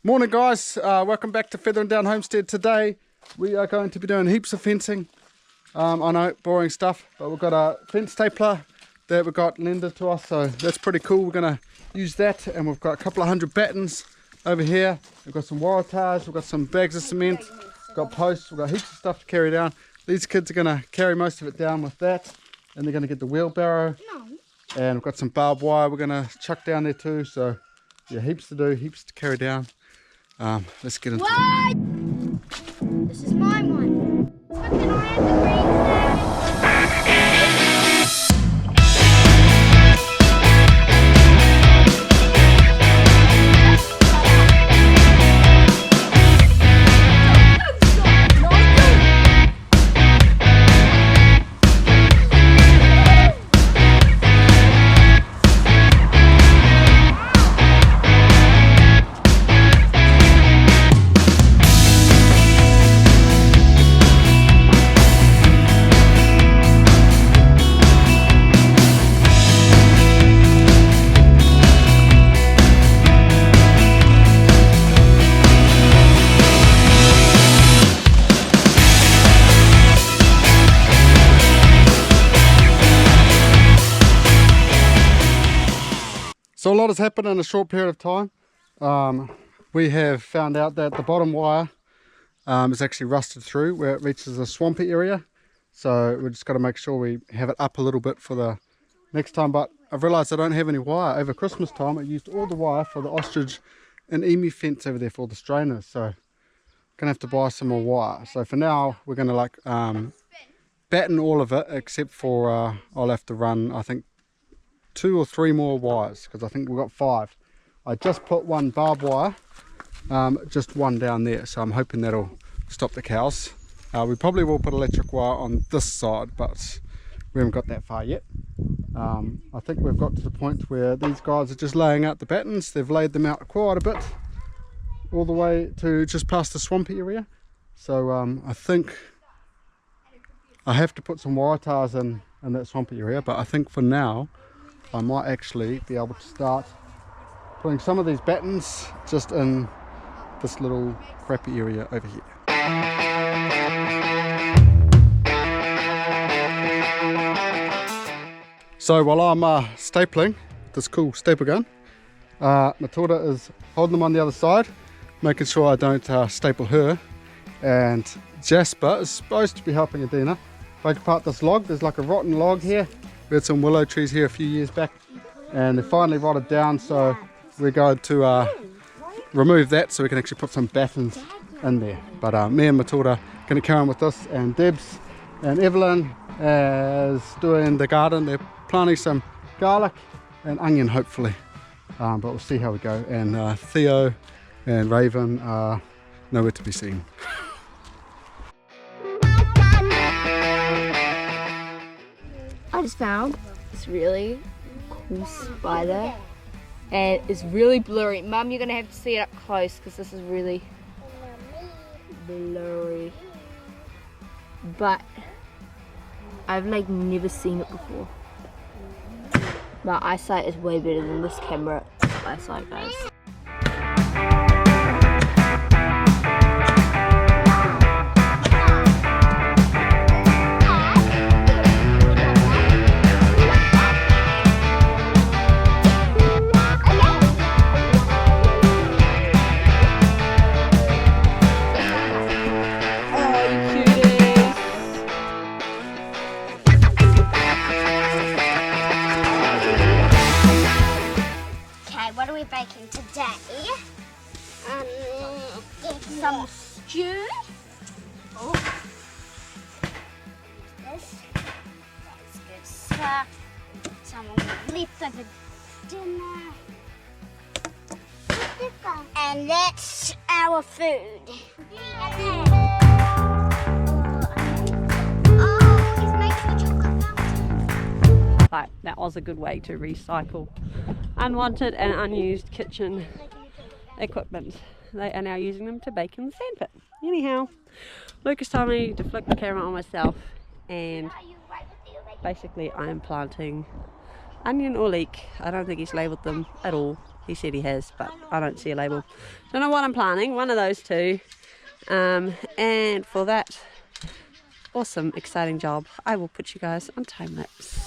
Morning guys, welcome back to Feathering Down Homestead. Today we are going to be doing heaps of fencing. I know, boring stuff, but we've got a fence stapler that we got lended to us, so that's pretty cool. We're going to use that, and we've got a couple of hundred battens over here. We've got some wire ties, we've got some bags of cement, we've got posts, we've got heaps of stuff to carry down. These kids are going to carry most of it down with that, and they're going to get the wheelbarrow. And we've got some barbed wire we're going to chuck down there too, so yeah, heaps to do, heaps to carry down. Let's get into it. This is my one. But can I have the green So a lot has happened in a short period of time. We have found out that the bottom wire is actually rusted through where it reaches a swampy area. So we've just got to make sure we have it up a little bit for the next time. But I've realised I don't have any wire. Over Christmas time I used all the wire for the ostrich and emu fence over there for the strainers. So I'm going to have to buy some more wire. So for now we're going to batten all of it, except for I'll have to run, I think, 2 or 3 more wires, because I think we've got 5. I just put one barbed wire, just one down there, so I'm hoping that'll stop the cows. We probably will put electric wire on this side, but we haven't got that far yet. I think we've got to the point where these guys are just laying out the battens. They've laid them out quite a bit, all the way to just past the swampy area. So I think I have to put some wire ties in that swampy area, but I think for now I might actually be able to start putting some of these battens just in this little crappy area over here. So while I'm stapling this cool staple gun, Matilda is holding them on the other side, making sure I don't staple her, and Jasper is supposed to be helping Adina break apart this log. There's like a rotten log here. We had some willow trees here a few years back, and they finally rotted down, so we're going to remove that so we can actually put some battens in there. But me and Matilda are going to carry on with this, and Debs and Evelyn is doing the garden. They're planting some garlic and onion, hopefully, but we'll see how we go. And Theo and Raven are nowhere to be seen. I just found this really cool spider, and it's really blurry. Mum, you're gonna have to see it up close because this is really blurry. But I've like never seen it before. My eyesight is way better than this camera eyesight, guys. What are we baking today? Some stew. Oh, this. That's good stuff. Some leftover dinner. And that's our food. Oh, he's making a chocolate fountain. Like, that was a good way to recycle unwanted and unused kitchen equipment. They are now using them to bake in the sandpit. Anyhow, Lucas told me to flick the camera on myself, and basically I am planting onion or leek. I don't think he's labelled them at all. He said he has, but I don't see a label. Don't know what I'm planting, one of those two. And for that awesome, exciting job, I will put you guys on time lapse.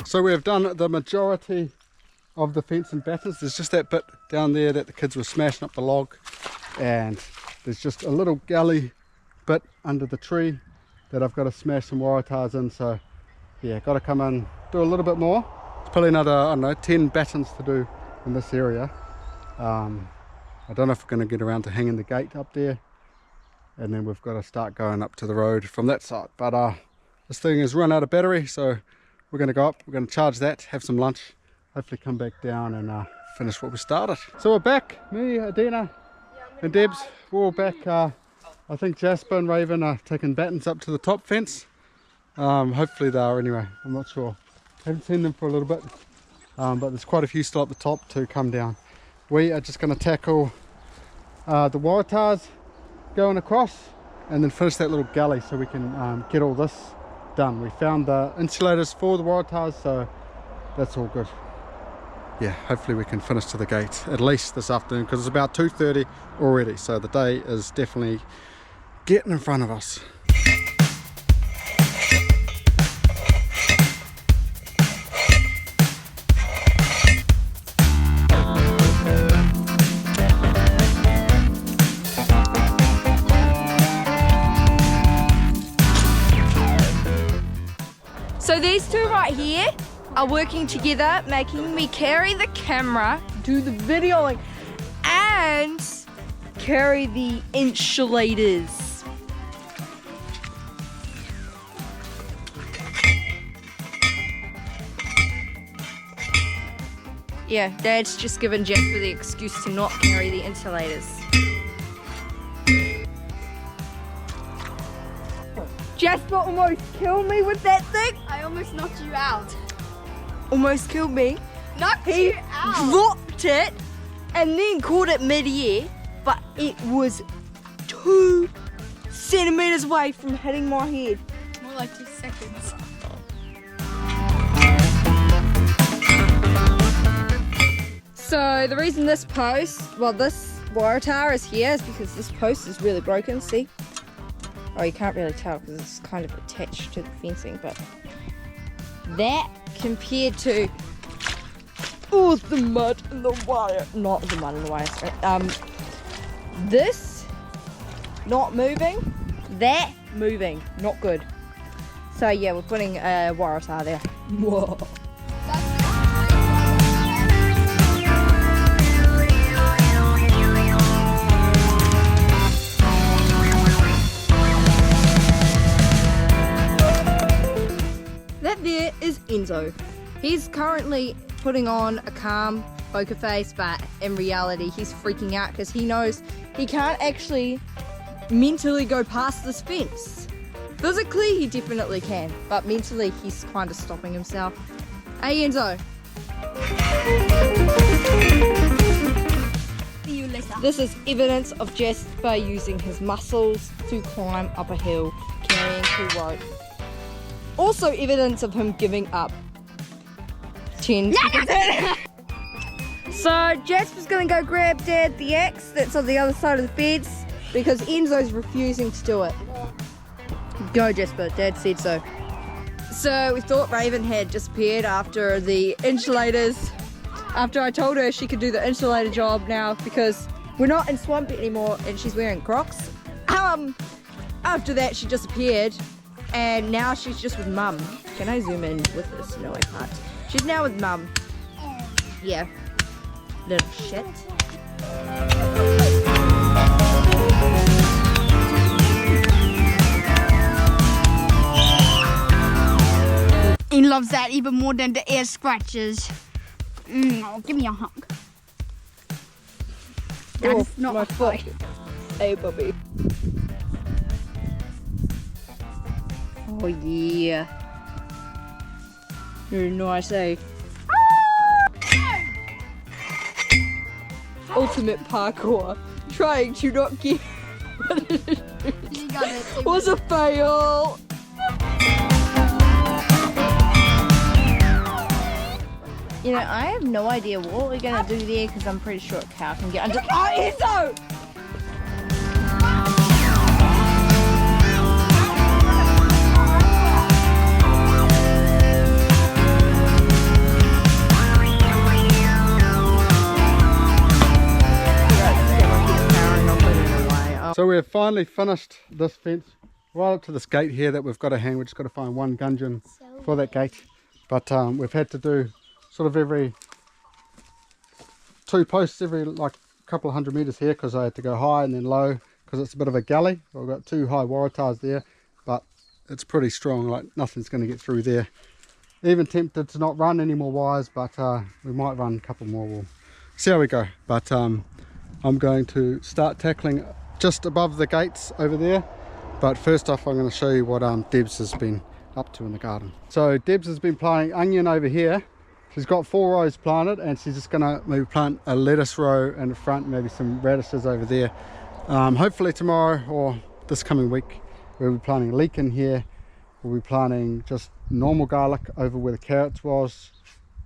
So we have done the majority of the fence and battens. There's just that bit down there that the kids were smashing up the log, and there's just a little gully bit under the tree that I've got to smash some waratahs in. So yeah, got to come in, do a little bit more. It's probably another, I don't know, 10 battens to do in this area. I don't know if we're going to get around to hanging the gate up there, and then we've got to start going up to the road from that side. But this thing has run out of battery, so we're going to go up, we're going to charge that, have some lunch, hopefully come back down and finish what we started. So we're back, me, Adina and Debs, we're all back. I think Jasper and Raven are taking battens up to the top fence. Hopefully they are anyway, I'm not sure. Haven't seen them for a little bit, but there's quite a few still at the top to come down. We are just going to tackle the waratahs going across and then finish that little gully so we can get all this done. We found the insulators for the waratahs, so that's all good. Yeah, hopefully we can finish to the gate at least this afternoon, because it's about 2:30 already, so the day is definitely getting in front of us. So these two right here are working together, making me carry the camera, do the videoing, and carry the insulators. Yeah, Dad's just given Jasper the excuse to not carry the insulators. Jasper almost killed me with that thing. I almost knocked you out. Almost killed me. Knocked He you out. dropped it and then caught it mid-air, but it was 2 centimeters away from hitting my head. More like 2 seconds. So the reason this post, well, this waratah is here is because this post is really broken, see? Oh, you can't really tell because it's kind of attached to the fencing, but that compared to the mud and the wire, not the mud and the wire, sorry. This not moving, that moving, not good. So yeah, we're putting a waratah there. Whoa. That there is Enzo. He's currently putting on a calm poker face, but in reality he's freaking out because he knows he can't actually mentally go past this fence. Physically he definitely can, but mentally he's kind of stopping himself. Hey Enzo. See you later. This is evidence of Jasper using his muscles to climb up a hill, carrying two rope. Also evidence of him giving up. 10 seconds in. So Jasper's gonna go grab Dad the axe that's on the other side of the fence because Enzo's refusing to do it. Go Jasper, Dad said so. So we thought Raven had disappeared after the insulators. After I told her she could do the insulator job now because we're not in Swampy anymore and she's wearing Crocs. After that she disappeared. And now she's just with Mum. Can I zoom in with this? No, I can't. She's now with Mum. Yeah. Little shit. He loves that even more than the air scratches. Oh, give me a hug. That's not my a foot. fight. Hey, Bobby. Oh, yeah. Very nice, eh? Ultimate parkour. Trying to not get You got it. was a fail. You know, I have no idea what we're gonna do there because I'm pretty sure a cow can get under. Oh, Izzo! So we've finally finished this fence right up to this gate here that we've got to hang. We've just got to find one gudgeon for that gate. But we've had to do sort of every 2 posts every like couple of 100 meters here because I had to go high and then low because it's a bit of a gully. We've got 2 high waratahs there, but it's pretty strong, like nothing's going to get through there. Even tempted to not run any more wires, but we might run a couple more. We'll see how we go. But I'm going to start tackling just above the gates over there. But first off, I'm going to show you what Debs has been up to in the garden. So Debs has been planting onion over here. She's got 4 rows planted, and she's just going to maybe plant a lettuce row in the front, maybe some radishes over there. Hopefully tomorrow or this coming week we'll be planting a leek in here. We'll be planting just normal garlic over where the carrots was,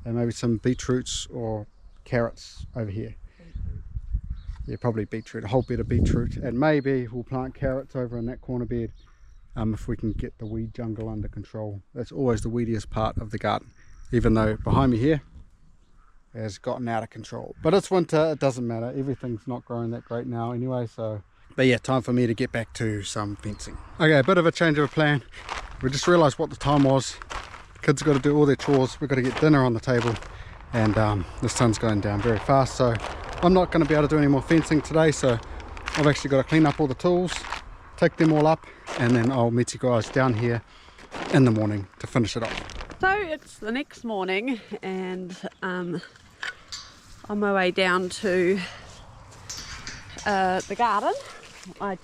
and maybe some beetroots or carrots over here. Yeah, probably beetroot, a whole bed of beetroot, and maybe we'll plant carrots over in that corner bed if we can get the weed jungle under control. That's always the weediest part of the garden, even though behind me here has gotten out of control. But it's winter, it doesn't matter, everything's not growing that great now anyway. So, but yeah, time for me to get back to some fencing. Okay, a bit of a change of a plan. We just realised what the time was. The kids have got to do all their chores, we've got to get dinner on the table, and the sun's going down very fast, so I'm not going to be able to do any more fencing today. So I've actually got to clean up all the tools, take them all up, and then I'll meet you guys down here in the morning to finish it off. So it's the next morning, and on my way down to the garden, I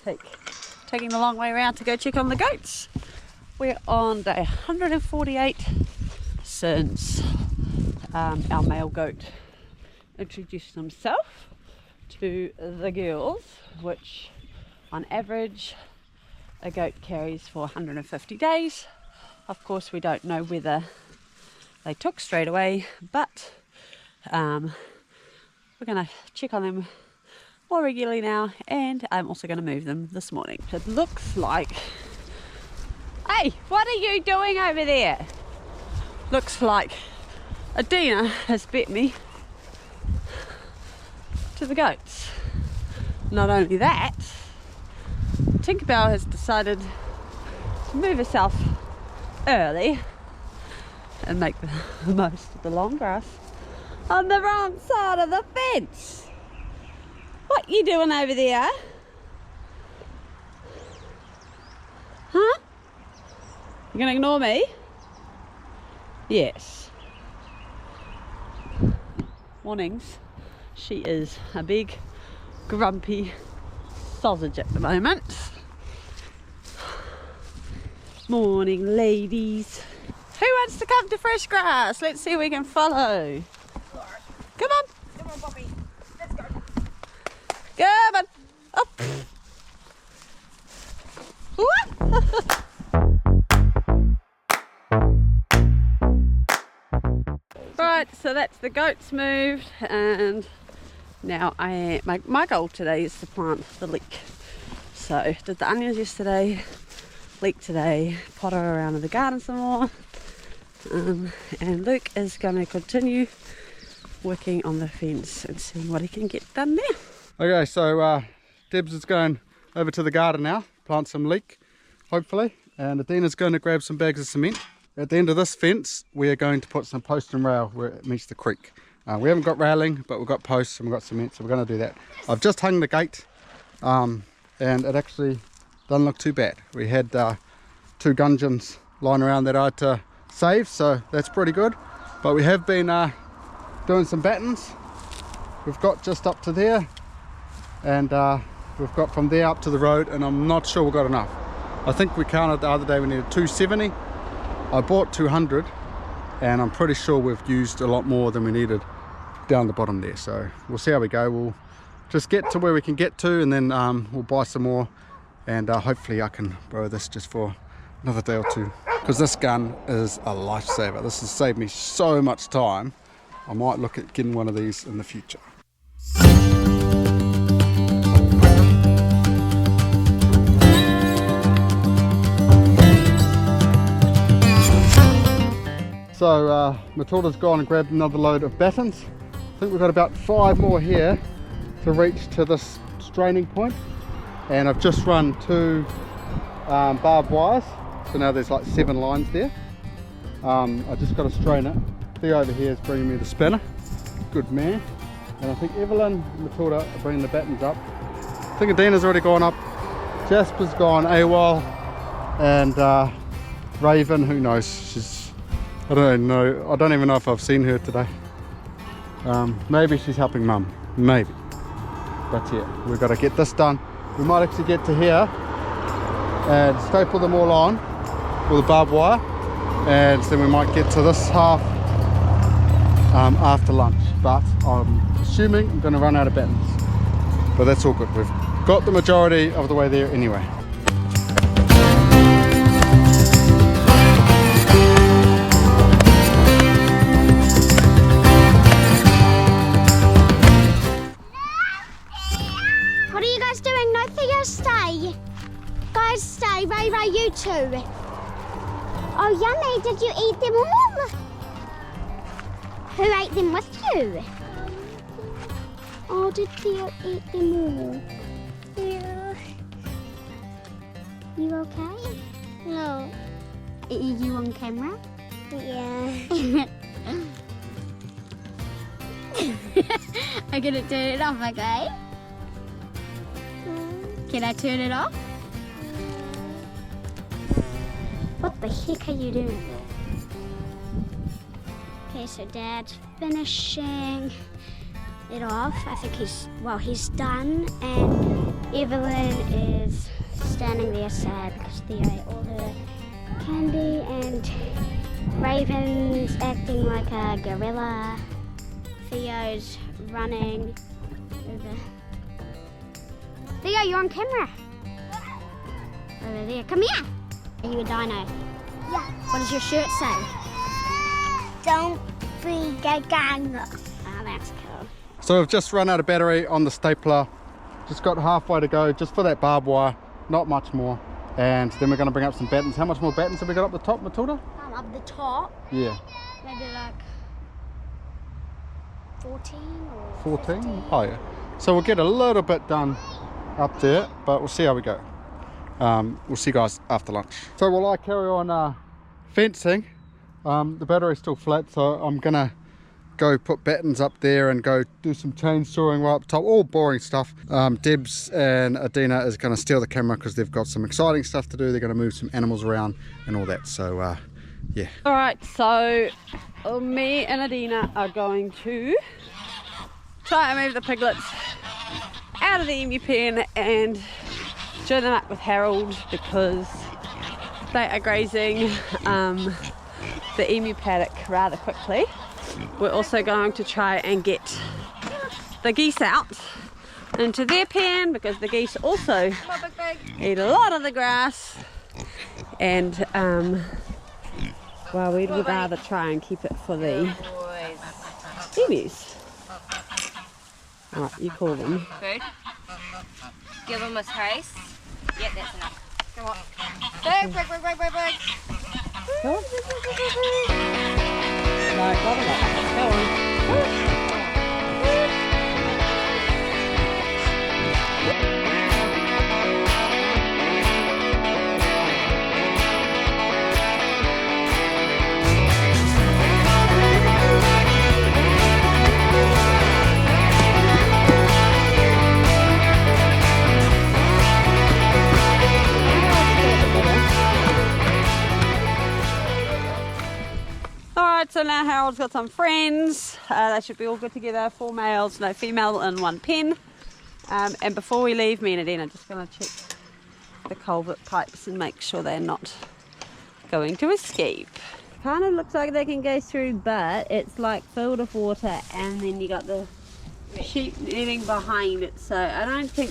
taking the long way around to go check on the goats. We're on day 148 since our male goat introduced himself to the girls, which on average a goat carries for 150 days. Of course, we don't know whether they took straight away, but we're going to check on them more regularly now, and I'm also going to move them this morning. It looks like... Hey, what are you doing over there? Looks like Adina has bet me to the goats. Not only that, Tinkerbell has decided to move herself early and make the most of the long grass on the wrong side of the fence. What you doing over there? Huh? You gonna ignore me? Yes. Mornings. She is a big grumpy sausage at the moment. Morning, ladies. Who wants to come to fresh grass? Let's see if we can follow. Come on. Come on, Bobby. Let's go. Come on. Up. Right, so that's the goats moved, and now my goal today is to plant the leek. So did the onions yesterday, leek today, potter around in the garden some more, and Luke is going to continue working on the fence and seeing what he can get done there. Okay, so Debs is going over to the garden now, plant some leek, hopefully, and Adina's going to grab some bags of cement. At the end of this fence, we are going to put some post and rail where it meets the creek. We haven't got railing, but we've got posts and we've got cement, so we're going to do that. I've just hung the gate, and it actually doesn't look too bad. We had 2 gudgeons lying around that I had to save, so that's pretty good. But we have been doing some battens. We've got just up to there, and we've got from there up to the road, and I'm not sure we've got enough. I think we counted the other day we needed 270. I bought 200, and I'm pretty sure we've used a lot more than we needed down the bottom there. So we'll see how we go. We'll just get to where we can get to, and then we'll buy some more, and hopefully I can borrow this just for another day or two, because this gun is a lifesaver. This has saved me so much time. I might look at getting one of these in the future. So Matilda's gone and grabbed another load of battens. I think we've got about 5 more here to reach to this straining point, and I've just run 2 barbed wires, so now there's like 7 lines there. I just got to strain it. Theo over here is bringing me the spinner, good man, and I think Evelyn and Matilda are bringing the battens up. I think Adina's already gone up, Jasper's gone AWOL, and Raven, who knows, I don't know. I don't even know if I've seen her today. Maybe she's helping Mum. Maybe. But yeah, we've got to get this done. We might actually get to here and staple them all on with a barbed wire, and then we might get to this half after lunch. But I'm assuming I'm going to run out of battens. But that's all good. We've got the majority of the way there anyway. Stay. Guys, stay. Ray, you too. Oh, yummy. Did you eat them all? Who ate them with you? Oh, did Theo eat them all? Yeah. You okay? No. Are you on camera? Yeah. I'm gonna turn it off, okay? Can I turn it off? What the heck are you doing? Okay, so Dad's finishing it off. I think he's done, and Evelyn is standing there sad because Theo ate all her candy, and Raven's acting like a gorilla. Theo's running over. Theo, you're on camera. Over there. Come here. Are you a dino? Yeah. What does your shirt say? Don't be a gang. Oh, that's cool. So we've just run out of battery on the stapler. Just got halfway to go, just for that barbed wire. Not much more. And then we're going to bring up some battens. How much more battens have we got up the top, Matilda? Up the top? Yeah. Maybe like 14 or 14? 15. Oh yeah. So we'll get a little bit done up there, but we'll see how we go. We'll see you guys after lunch. So while I carry on fencing, the battery's still flat, so I'm gonna go put battens up there and go do some chainsawing right up top, all boring stuff. Debs and Adina is gonna steal the camera because they've got some exciting stuff to do. They're gonna move some animals around and all that, so yeah. Alright, So me and Adina are going to try and move the piglets out of the emu pen and join them up with Harold because they are grazing the emu paddock rather quickly. We're also going to try and get the geese out into their pen because the geese also eat a lot of the grass, and well, we'd rather try and keep it for the emus. Alright, you call them. Good. Give them a taste. Yeah, that's enough. Come on. Break. Go on. No, not enough. Go on. So now Harold's got some friends. They should be all good together. 4 males, no female in one pen. And before we leave, me and Adina are just going to check the culvert pipes and make sure they're not going to escape. kind of looks like they can go through, but it's like filled with water, and then you got the sheep netting behind it, so I don't think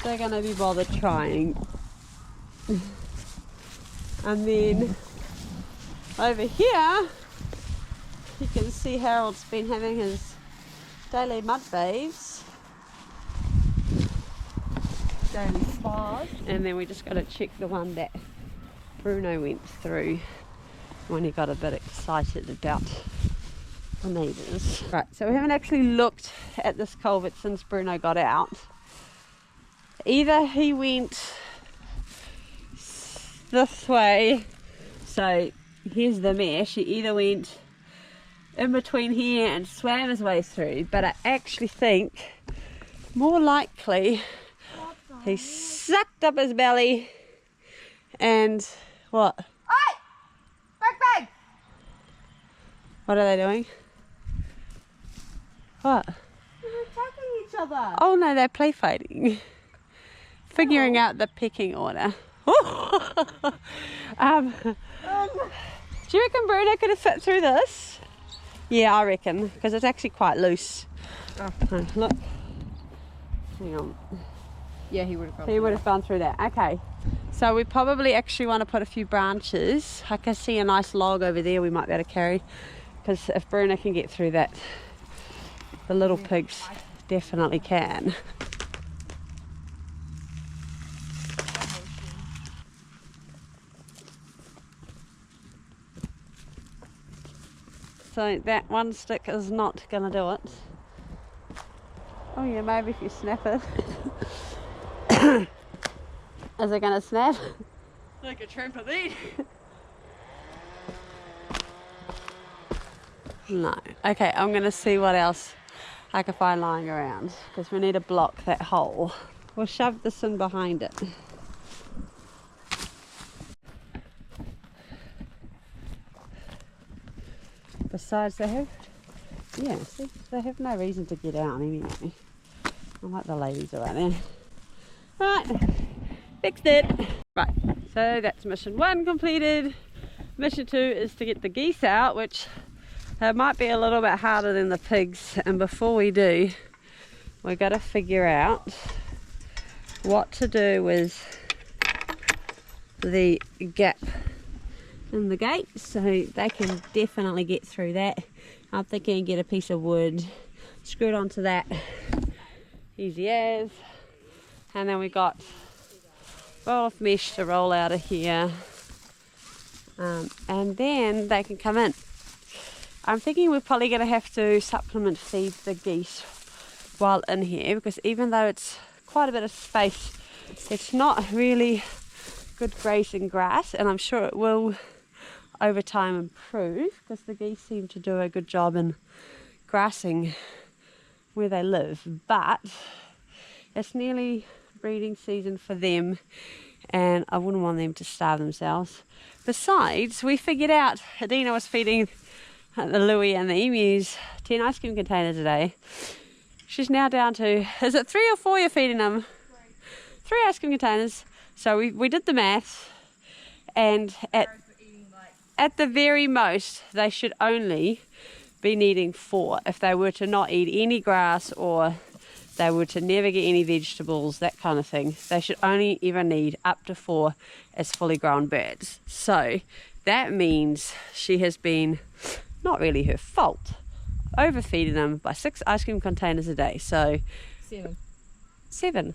they're gonna be bothered trying. And then over here you can see Harold's been having his daily mud bathes, daily spas, and then we just got to check the one that Bruno went through when he got a bit excited about the neighbours. Right, so we haven't actually looked at this culvert since Bruno got out. Either he went this way, so here's the mesh, he either went in between here and swam his way through, but I actually think more likely he sucked up his belly and what? Oi! Back! What are they doing? What? They're attacking each other. Oh no, they're play fighting. Figuring out the pecking order. Do you reckon Bruno could have fit through this? Yeah, I reckon, because it's actually quite loose. Oh. Look. Hang on. Yeah, he would have gone. He would have gone through that. Okay. So we probably actually want to put a few branches. I can see a nice log over there we might be able to carry, because if Bruno can get through that, the little pigs definitely can. So that one stick is not going to do it. Oh yeah, maybe if you snap it. Is it going to snap? Like a trampoline. No. Okay, I'm going to see what else I can find lying around, because we need to block that hole. We'll shove this in behind it. Besides, they have no reason to get out anyway. I like the ladies are right there. Right, fixed it. Right, so that's mission 1 completed. Mission 2 is to get the geese out, which might be a little bit harder than the pigs. And before we do, we've got to figure out what to do with the gap in the gate, so they can definitely get through that. I'm thinking get a piece of wood, screw it onto that, easy as, and then we got roll of mesh to roll out of here, and then they can come in. I'm thinking we're probably going to have to supplement feed the geese while in here, because even though it's quite a bit of space, it's not really good grazing grass, and I'm sure it will over time improve, because the geese seem to do a good job in grassing where they live. But it's nearly breeding season for them, and I wouldn't want them to starve themselves. Besides, we figured out Adina was feeding the Louie and the emus 10 ice cream containers a day. She's now down to, is it 3 or 4 you're feeding them? 3 ice cream containers. So we did the math, and at the very most, they should only be needing 4 if they were to not eat any grass, or they were to never get any vegetables, that kind of thing. They should only ever need up to 4 as fully grown birds. So that means she has been, not really her fault, overfeeding them by 6 ice cream containers a day. So 7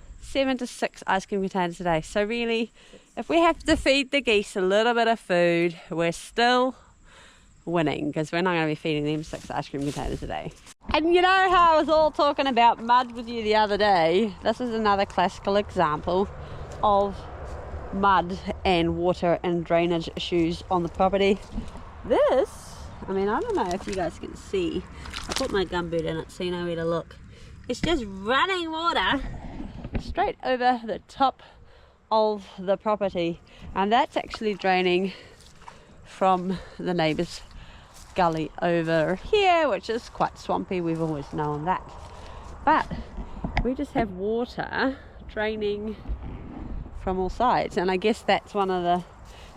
to 6 ice cream containers a day. So really, if we have to feed the geese a little bit of food, we're still winning, because we're not going to be feeding them 6 ice cream containers a day. And you know how I was all talking about mud with you the other day? This is another classical example of mud and water and drainage issues on the property. This, I mean, I don't know if you guys can see. I put my gumboot in it so you know where to look. It's just running water straight over the top of the property, and that's actually draining from the neighbour's gully over here, which is quite swampy. We've always known that, but we just have water draining from all sides, and I guess that's one of the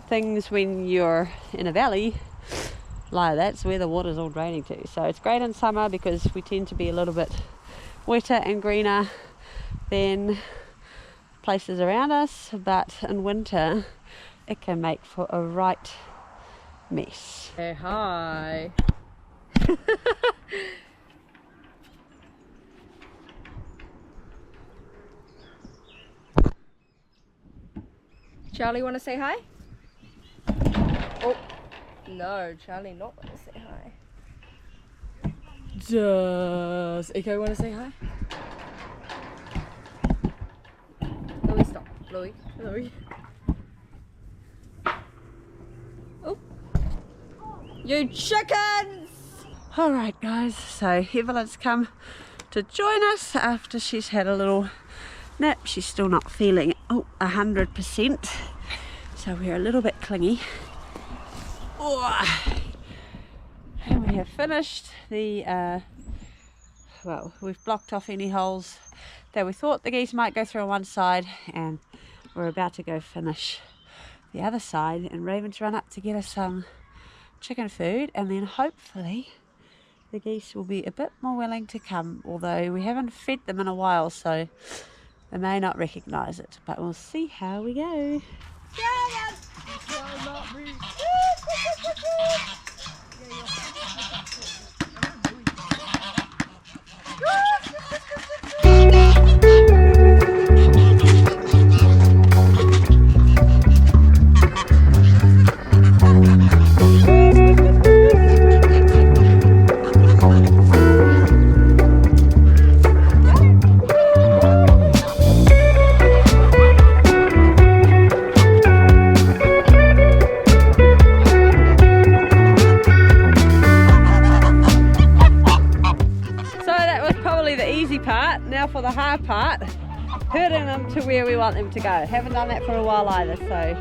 things when you're in a valley like that's where the water's all draining to. So it's great in summer because we tend to be a little bit wetter and greener than places around us, but in winter it can make for a right mess. Hey, hi. Charlie, want to say hi? Oh, no, Charlie not want to say hi. Does Eiko want to say hi? Louie, stop. Louie, Louie. Oh, you chickens! Alright guys, so Evelyn's come to join us after she's had a little nap. She's still not feeling 100%, so we're a little bit clingy. And we have finished the well, we've blocked off any holes that we thought the geese might go through on one side, and we're about to go finish the other side, and Raven's run up to get us some chicken food, and then hopefully the geese will be a bit more willing to come, although we haven't fed them in a while, so they may not recognise it, but we'll see how we go. Now for the hard part, herding them to where we want them to go. Haven't done that for a while either, so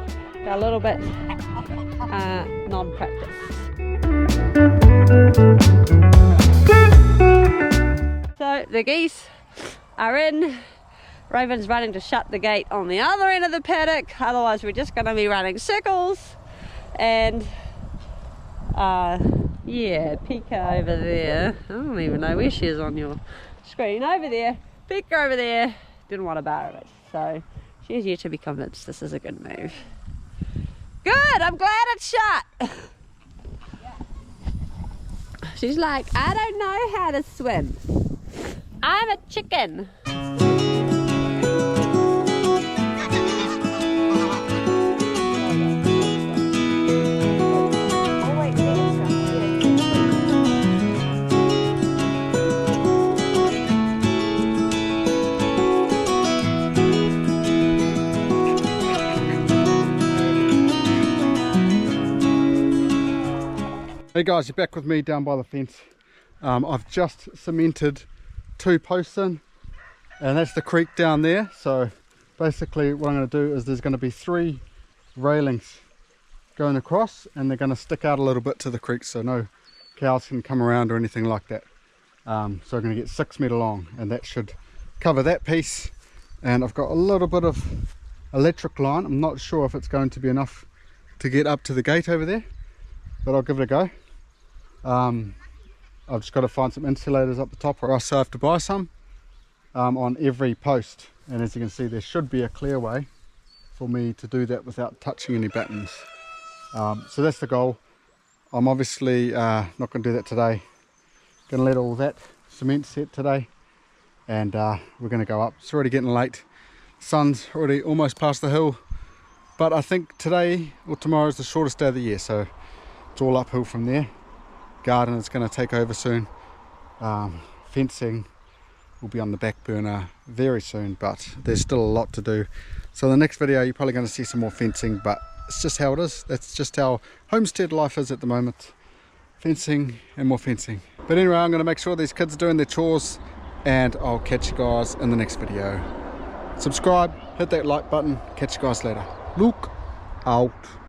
got a little bit non-practice. So the geese are in. Raven's running to shut the gate on the other end of the paddock, otherwise we're just going to be running circles. And yeah, Pika over there, I don't even know where she is on your screen, over there, Pika over there, didn't want to borrow it, so she's yet to be convinced this is a good move. Good, I'm glad it's shut. She's like, I don't know how to swim, I'm a chicken. Hey guys, you're back with me down by the fence. I've just cemented 2 posts in, and that's the creek down there. So basically what I'm going to do is there's going to be 3 railings going across, and they're going to stick out a little bit to the creek so no cows can come around or anything like that. So I'm going to get 6 metre long, and that should cover that piece. And I've got a little bit of electric line. I'm not sure if it's going to be enough to get up to the gate over there, but I'll give it a go. I've just got to find some insulators up the top, or else I have to buy some on every post. And as you can see, there should be a clear way for me to do that without touching any buttons. So that's the goal. I'm obviously not going to do that today. Going to let all that cement set today, and we're going to go up. It's already getting late. Sun's already almost past the hill, but I think today or tomorrow is the shortest day of the year, so it's all uphill from there. Garden is going to take over soon. Fencing will be on the back burner very soon, but there's still a lot to do. So the next video you're probably going to see some more fencing, but it's just how it is. That's just how homestead life is at the moment. Fencing and more fencing. But anyway, I'm going to make sure these kids are doing their chores, and I'll catch you guys in the next video. Subscribe, hit that like button, catch you guys later. Look out.